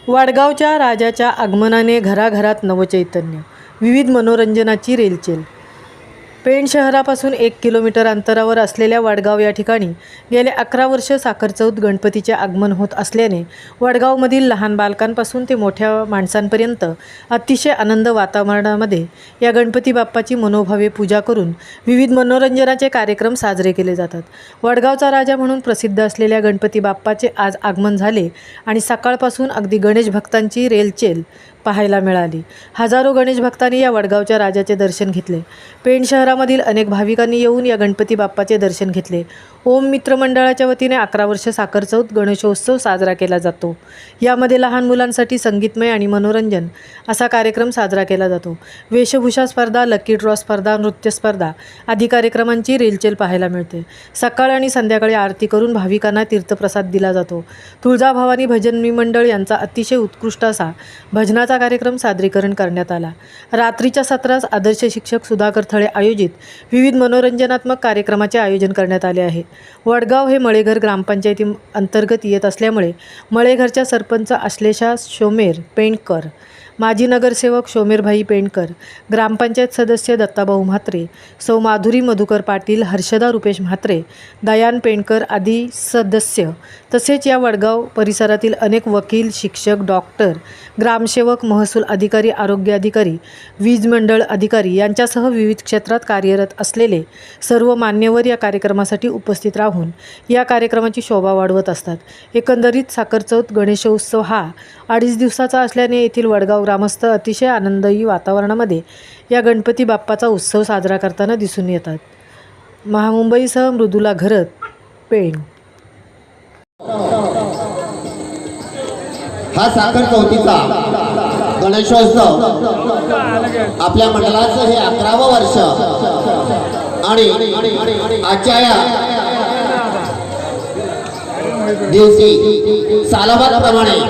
वडगावच्या राजाच्या आगमनाने घराघरात नवचैतन्य, विविध मनोरंजनाची रेलचेल। पेण शहरापासून 1 किलोमीटर अंतरावर असलेल्या वडगाव या ठिकाणी गेले 11 वर्ष साखरचौथ गणपतीचे आगमन होत असल्याने वडगावमधील लहान बालकांपासून ते मोठ्या माणसांपर्यंत अतिशय आनंद वातावरणामध्ये या गणपती बाप्पाची मनोभावे पूजा करून विविध मनोरंजनाचे कार्यक्रम साजरे केले जातात। वडगावचा राजा म्हणून प्रसिद्ध असलेल्या गणपती बाप्पाचे आज आगमन झाले आणि सकाळपासून अगदी गणेश भक्तांची रेलचेल पाहायला मिळाली। हजारो गणेश भक्तांनी या वडगावच्या राजाचे दर्शन घेतले। पेण शहरामधील अनेक भाविकांनी येऊन या गणपती बाप्पाचे दर्शन घेतले। ओम मित्र मंडळाच्या वतीने 11 वर्ष साखरचौथ गणेशोत्सव साजरा केला जातो। यामध्ये लहान मुलांसाठी संगीतमय आणि मनोरंजन असा कार्यक्रम साजरा केला जातो। वेशभूषा स्पर्धा, लकी ड्रॉ स्पर्धा, नृत्य स्पर्धा आदी कार्यक्रमांची रेलचेल पाहायला मिळते। सकाळ आणि संध्याकाळी आरती करून भाविकांना तीर्थप्रसाद दिला जातो। तुळजाभवानी भजन मंडळ यांचा अतिशय उत्कृष्ट असा भजनाचा कार्यक्रम सादरीकरण करण्यात आला। रात्रीच्या सत्रास आदर्श शिक्षक सुधाकर थळे आयोजित विविध मनोरंजनात्मक कार्यक्रमाचे आयोजन करण्यात आले आहे। वडगाव हे मळेघर ग्रामपंचायती अंतर्गत येत असल्यामुळे मळेघरच्या सरपंच आश्लेषा शोमेर पेंडकर, माजी नगरसेवक शोमेरभाई पेंडकर, ग्रामपंचायत सदस्य दत्ताभाऊ म्हात्रे, सौ माधुरी मधुकर पाटील, हर्षदा रुपेश म्हात्रे, दयान पेंडकर आदी सदस्य तसेच या वडगाव परिसरातील अनेक वकील, शिक्षक, डॉक्टर, ग्रामसेवक, महसूल अधिकारी, आरोग्य अधिकारी, वीज मंडळ अधिकारी यांच्यासह विविध क्षेत्रात कार्यरत असलेले सर्व मान्यवर या कार्यक्रमासाठी उपस्थित राहून या कार्यक्रमाची शोभा वाढवत असतात। एकंदरीत साखरचौथ गणेशोत्सव हा 2.5 दिवसाचा असल्याने येथील वडगाव ग्रामस्थ अतिशय आनंददायी वातावरणामध्ये या गणपती बाप्पाचा उत्सव साजरा करताना दिसून येतात। महामुंबईसह मृदुला घरत, पेण। हा साखर चौथीचा गणेशोत्सव आपल्या मंडळाचं हे 11वं वर्ष आणि आजच्या या दिवशी सालाबादप्रमाणे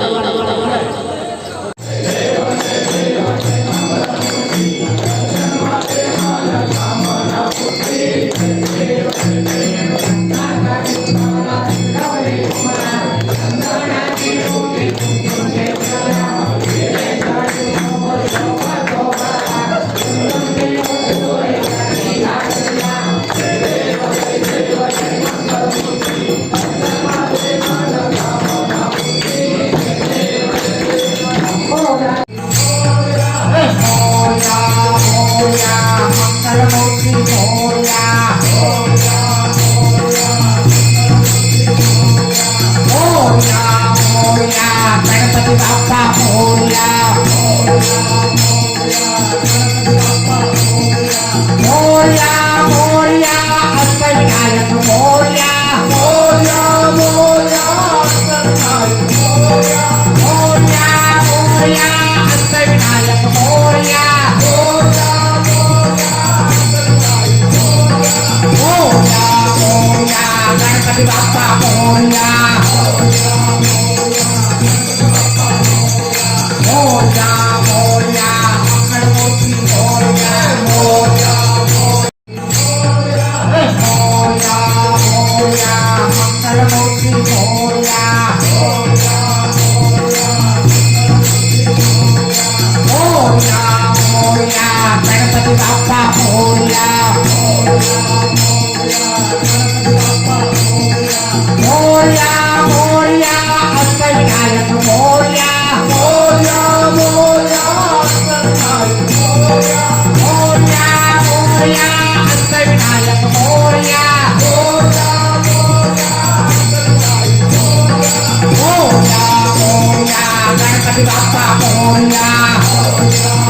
Bye.